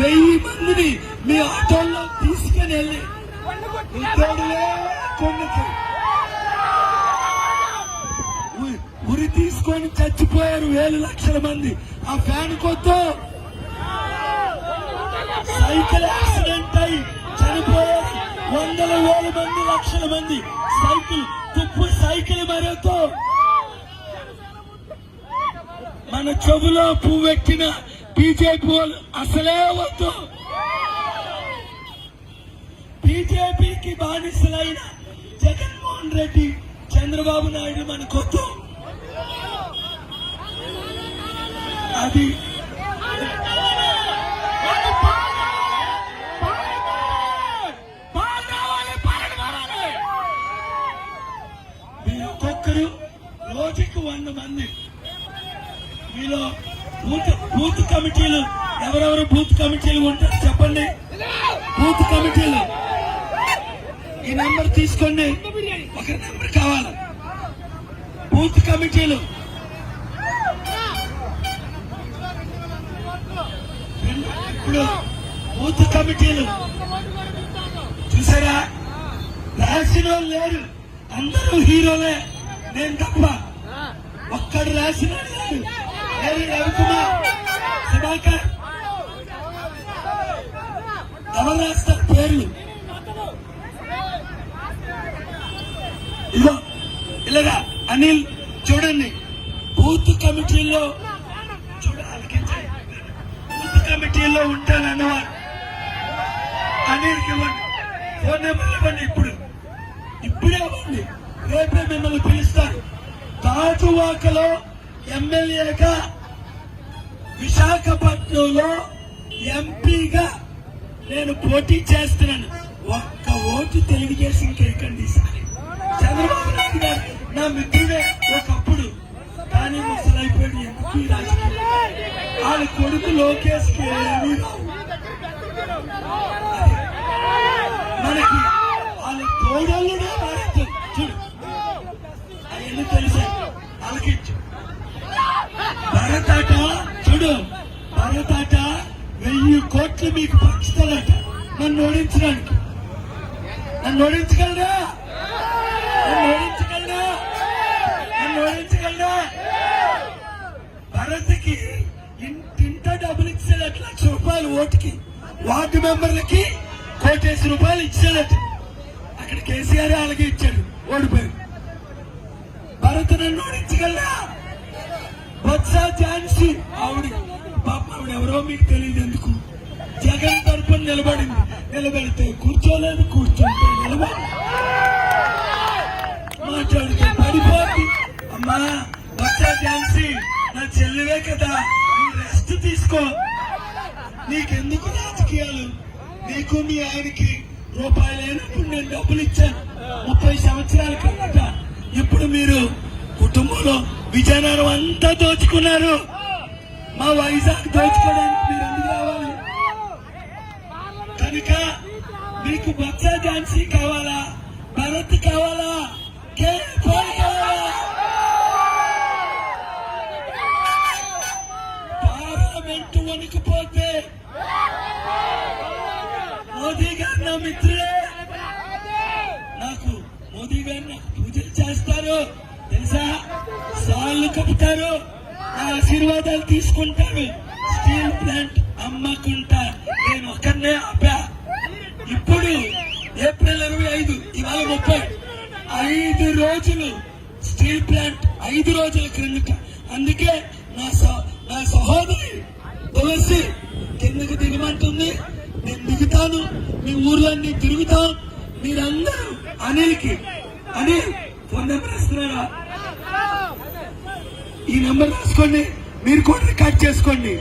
1000 మందిని మీ ఆటోల్లో తీసుకుని వెళ్ళి ఉద్యోగులే కొన్నికి ఉరి తీసుకొని చచ్చిపోయారు 1000 లక్షల మంది. ఆ ఫ్యాన్ కొద్దు సైకిల్ యాక్సిడెంట్ అయి చనిపోయారు 100,000 మంది, లక్షల మంది. సైకిల్ తుప్పు సైకిల్ మరొద్దు. మన చెవులో పువ్వెక్కిన బీజేపీ వాళ్ళు అసలే వద్దు. బీజేపీకి బానిసలైన జగన్మోహన్ రెడ్డి, చంద్రబాబు నాయుడు మనకొద్దు. అది మీరు ఒక్కొక్కరు రోజుకి 100 మంది మీలో బూత్ కమిటీలు ఎవరెవరు బూత్ కమిటీలు ఉంటారు చెప్పండి. బూత్ కమిటీలు ఈ నెంబర్ తీసుకోండి. ఒక నెంబర్ కావాలి. బూత్ కమిటీలు ఇప్పుడు బూత్ కమిటీలు చూసారా? రాసిన వాళ్ళు లేరు, అందరూ హీరోలే. నేను తప్ప ఒక్కడు రాసిన లేరు. రవికుమార్, సుధాకర్ ఎవరు రాస్తారు పేర్లు? ఇదో ఇలాగా అనిల్ చూడండి. బూత్ కమిటీలో బూత్ కమిటీలో ఉంటానన్నవారు అనిల్కి ఇవ్వండి. ఫోన్ నెంబర్ ఇవ్వండి. ఇప్పుడే ఇవ్వండి. రేపే మిమ్మల్ని పిలుస్తారు. గాజువాకలో ఎమ్మెల్యేగా, విశాఖపట్నంలో ఎంపీగా నేను పోటీ చేస్తున్నాను. ఒక్క ఓటు తెలుగుదేశం కేకండి. చంద్రబాబు నాయుడు గారు నా మిత్రుడే ఒకప్పుడు, కానీ ముసలైపోయాడు. ఎందుకు ఈ రాజకీయం? వాళ్ళ కొడుకు లోకేష్ కి ఏమీ రావు. మనకి వాళ్ళ తోడళ్ళునే మారుతుంది. చూడు అవన్నీ తెలిసే వాళ్ళకి. భరతాట చూడు, భరతాట 1000 కోట్లు మీకు పంచుతాడట నన్ను ఓడించడానికి. నన్ను ఓడించగలరా? భరత్కి ఇంత డబ్బులు ఇచ్చాడట. ₹1,00,000 ఓటుకి. వార్డు మెంబర్లకి ₹1,00,00,000 ఇచ్చాడట. అక్కడ కేసీఆర్ అలాగే ఇచ్చాడు, ఓడిపోయాడు. భరత్ నన్ను ఓడించగలరా? బొత్స ఝాన్సీ ఆవిడ ఎవరో మీకు తెలియదు ఎందుకు. జగన్ తరపున నిలబడింది. నిలబడితే కూర్చోలేదు, కూర్చుంటే నిలబడి మాట్లాడితే పడిపోద్ది. అమ్మా బొత్స ఝాన్సీ నా చెల్లివే కదా, నువ్వు రెస్ట్ తీసుకో. నీకెందుకు రాజకీయాలు? నీకు మీ ఆయనకి రూపాయలు లేనప్పుడు నేను డబ్బులు ఇచ్చాను 30 సంవత్సరాల కిందట. ఇప్పుడు మీరు కుటుంబంలో విజయనగరం అంతా దోచుకున్నారు. మా వైజాగ్ దోచుకోవడానికి మీరు ఎందుకు రావాలి? కనుక మీకు బొత్స ఝాన్సీ కావాలా? భరత్ కావాలా? పార్లమెంటు వణికిపోతే మోదీ గారు నా మిత్రులే. మోదీ గారు నాకు పూజలు చేస్తారు తెలుసా? సార్లు కప్పుతారు, ఆశీర్వాదాలు తీసుకుంటారు. స్టీల్ ప్లాంట్ అమ్మకుంటా నేను ఒకరినే ఆపా. ఇప్పుడు ఏప్రిల్ 25, ఇవాళ 30, 5 రోజులు స్టీల్ ప్లాంట్ 5 రోజుల క్రిందట. అందుకే నా సహోదరి తులసి కిందకి దిగమంటుంది. నేను దిగుతాను, మీ ఊర్లన్నీ తిరుగుతాం. మీరందరూ అనిల్కి ఫోన్ నెంబర్ ఇస్తున్నారా? ఈ నెంబర్ రాసుకోండి, మీరు కూడా రికార్డ్ చేసుకోండి.